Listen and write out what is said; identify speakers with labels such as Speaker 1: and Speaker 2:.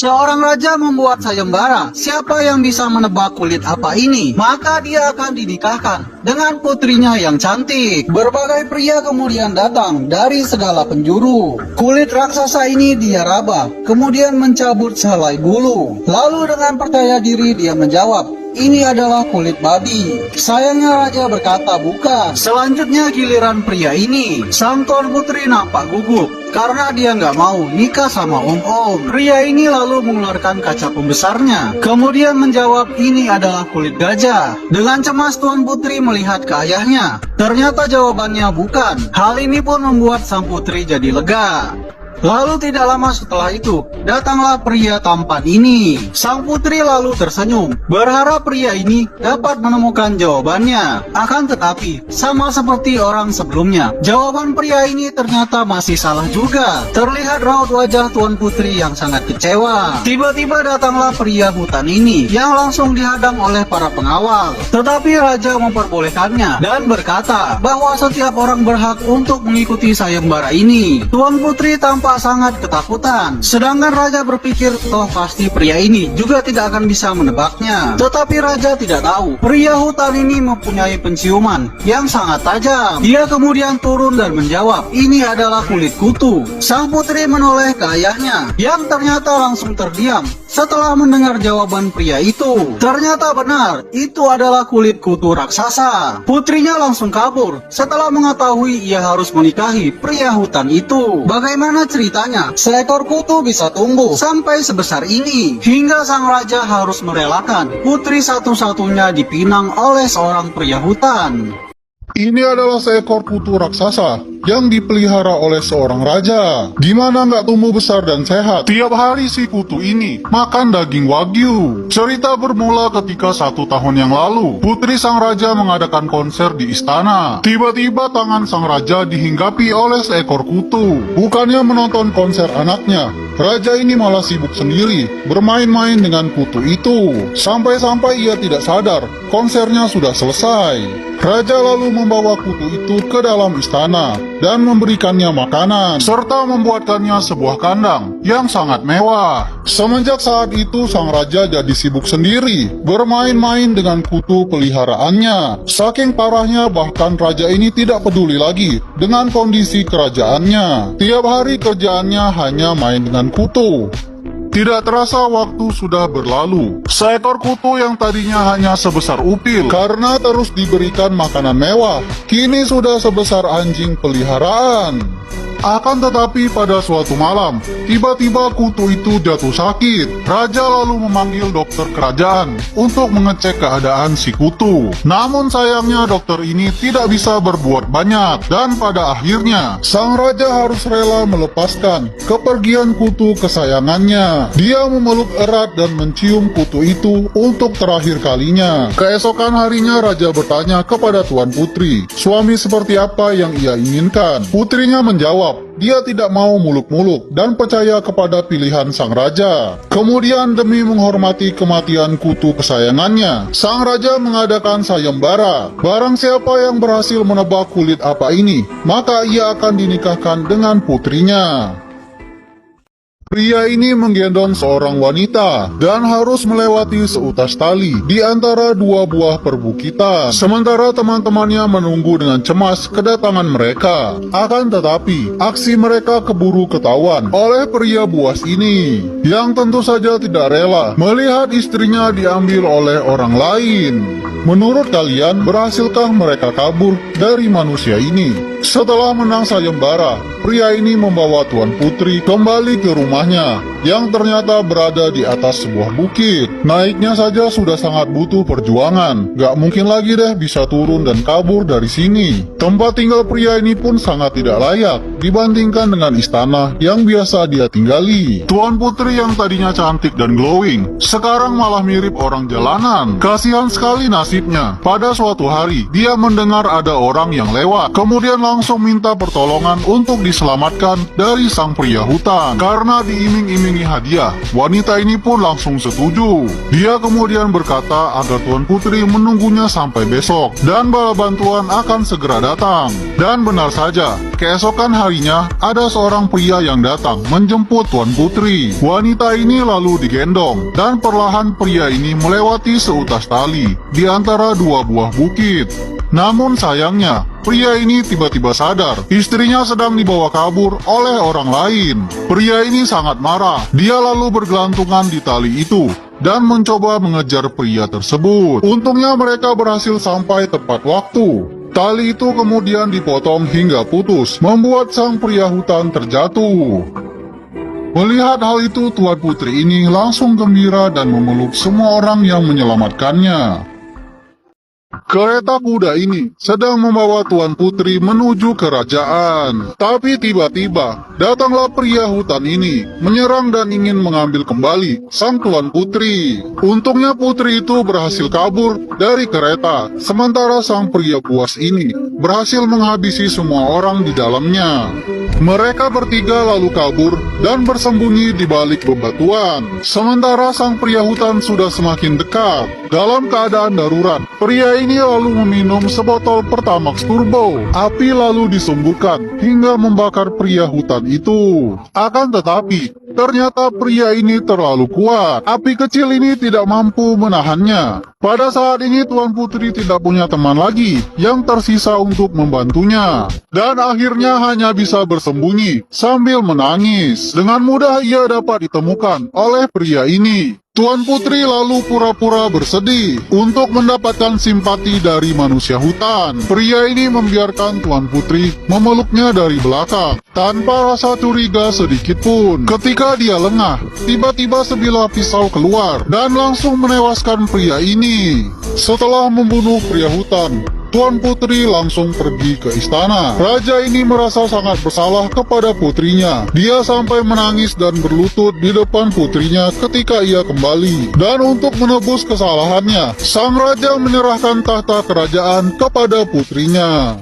Speaker 1: Seorang raja membuat sayembara. Siapa yang bisa menebak kulit apa ini, maka dia akan dinikahkan dengan putrinya yang cantik. Berbagai pria kemudian datang dari segala penjuru. Kulit raksasa ini dia raba, kemudian mencabut sehelai bulu. Lalu dengan percaya diri dia menjawab, "Ini adalah kulit babi." Sayangnya raja berkata bukan. Selanjutnya giliran pria ini. Sang tuan putri nampak gugup karena dia nggak mau nikah sama om-om. Pria ini lalu mengeluarkan kaca pembesarnya, kemudian menjawab, "Ini adalah kulit gajah." Dengan cemas tuan putri melihat ke ayahnya. Ternyata jawabannya bukan. Hal ini pun membuat sang putri jadi lega. Lalu tidak lama setelah itu, datanglah pria tampan ini. Sang putri lalu tersenyum, berharap pria ini dapat menemukan jawabannya. Akan tetapi, sama seperti orang sebelumnya, jawaban pria ini ternyata masih salah juga. Terlihat raut wajah tuan putri yang sangat kecewa. Tiba-tiba datanglah pria hutan ini, yang langsung dihadang oleh para pengawal. Tetapi raja memperbolehkannya, dan berkata bahwa setiap orang berhak untuk mengikuti sayembara ini. Tuan putri tampak sangat ketakutan, sedangkan raja berpikir toh pasti pria ini juga tidak akan bisa menebaknya. Tetapi raja tidak tahu, pria hutan ini mempunyai penciuman yang sangat tajam. Dia kemudian turun dan menjawab, "Ini adalah kulit kutu." Sang putri menoleh ke ayahnya, yang ternyata langsung terdiam setelah mendengar jawaban pria itu. Ternyata benar, itu adalah kulit kutu raksasa. Putrinya langsung kabur setelah mengetahui ia harus menikahi pria hutan itu. Bagaimana ceritanya seekor kutu bisa tumbuh sampai sebesar ini, hingga sang raja harus merelakan putri satu-satunya dipinang oleh seorang pria hutan.
Speaker 2: Ini adalah seekor kutu raksasa yang dipelihara oleh seorang raja. Gimana nggak tumbuh besar dan sehat? Tiap hari si kutu ini makan daging wagyu. Cerita bermula ketika 1 tahun yang lalu. Putri sang raja mengadakan konser di istana. Tiba-tiba tangan sang raja dihinggapi oleh seekor kutu. Bukannya menonton konser anaknya, raja ini malah sibuk sendiri bermain-main dengan kutu itu. Sampai-sampai ia tidak sadar konsernya sudah selesai. Raja lalu membawa kutu itu ke dalam istana dan memberikannya makanan, serta membuatkannya sebuah kandang yang sangat mewah. Semenjak saat itu sang raja jadi sibuk sendiri bermain-main dengan kutu peliharaannya. Saking parahnya bahkan raja ini tidak peduli lagi dengan kondisi kerajaannya. Tiap hari kerjaannya hanya main dengan kutu. Tidak terasa waktu sudah berlalu. Seekor kutu yang tadinya hanya sebesar upil karena terus diberikan makanan mewah, kini sudah sebesar anjing peliharaan. Akan tetapi pada suatu malam, tiba-tiba kutu itu jatuh sakit. Raja lalu memanggil dokter kerajaan untuk mengecek keadaan si kutu. Namun sayangnya dokter ini tidak bisa berbuat banyak, dan pada akhirnya sang raja harus rela melepaskan kepergian kutu kesayangannya. Dia memeluk erat dan mencium kutu itu untuk terakhir kalinya. Keesokan harinya raja bertanya kepada tuan putri, suami seperti apa yang ia inginkan. Putrinya menjawab, dia tidak mau muluk-muluk dan percaya kepada pilihan sang raja. Kemudian demi menghormati kematian kutu kesayangannya, sang raja mengadakan sayembara. Barang siapa yang berhasil menebak kulit apa ini, maka ia akan dinikahkan dengan putrinya. Pria ini menggendong seorang wanita dan harus melewati seutas tali di antara 2 buah perbukitan. Sementara teman-temannya menunggu dengan cemas kedatangan mereka. Akan tetapi, aksi mereka keburu ketahuan oleh pria buas ini, yang tentu saja tidak rela melihat istrinya diambil oleh orang lain. Menurut kalian, berhasilkah mereka kabur dari manusia ini? Setelah menang sayembara, pria ini membawa tuan putri kembali ke rumahnya, yang ternyata berada di atas sebuah bukit. Naiknya saja sudah sangat butuh perjuangan. Gak mungkin lagi deh bisa turun dan kabur dari sini. Tempat tinggal pria ini pun sangat tidak layak dibandingkan dengan istana yang biasa dia tinggali. Tuan putri yang tadinya cantik dan glowing, sekarang malah mirip orang jalanan. Kasihan sekali nasibnya. Pada suatu hari, dia mendengar ada orang yang lewat, kemudian langsung minta pertolongan untuk diselamatkan dari sang pria hutan. Karena diiming-iming mengiring-iringi hadiah. Wanita ini pun langsung setuju. Dia kemudian berkata agar Tuan Putri menunggunya sampai besok, dan bala bantuan akan segera datang. Dan benar saja, keesokan harinya ada seorang pria yang datang menjemput Tuan Putri. Wanita ini lalu digendong, dan perlahan pria ini melewati seutas tali di antara dua buah bukit. Namun sayangnya, pria ini tiba-tiba sadar istrinya sedang dibawa kabur oleh orang lain. Pria ini sangat marah. Dia lalu bergelantungan di tali itu dan mencoba mengejar pria tersebut. Untungnya mereka berhasil sampai tepat waktu. Tali itu kemudian dipotong hingga putus, membuat sang pria hutan terjatuh. Melihat hal itu, Tuan Putri ini langsung gembira dan memeluk semua orang yang menyelamatkannya. Kereta kuda ini sedang membawa Tuan Putri menuju kerajaan. Tapi tiba-tiba datanglah pria hutan ini menyerang dan ingin mengambil kembali sang Tuan Putri. Untungnya putri itu berhasil kabur dari kereta, sementara sang pria buas ini berhasil menghabisi semua orang di dalamnya. Mereka bertiga lalu kabur dan bersembunyi di balik bebatuan. Sementara sang pria hutan sudah semakin dekat. Dalam keadaan darurat, pria ini lalu meminum sebotol Pertamax Turbo. Api lalu disumburkan hingga membakar pria hutan itu. Akan tetapi, ternyata pria ini terlalu kuat. Api kecil ini tidak mampu menahannya. Pada saat ini Tuan Putri tidak punya teman lagi yang tersisa untuk membantunya. Dan akhirnya hanya bisa bersembunyi sambil menangis. Dengan mudah ia dapat ditemukan oleh pria ini. Tuan Putri lalu pura-pura bersedih untuk mendapatkan simpati dari manusia hutan. Pria ini membiarkan Tuan Putri memeluknya dari belakang tanpa rasa curiga sedikit pun. Ketika dia lengah, tiba-tiba sebilah pisau keluar dan langsung menewaskan pria ini. Setelah membunuh pria hutan, Tuan Putri langsung pergi ke istana. Raja ini merasa sangat bersalah kepada putrinya. Dia sampai menangis dan berlutut di depan putrinya ketika ia kembali. Dan untuk menebus kesalahannya, sang raja menyerahkan tahta kerajaan kepada putrinya.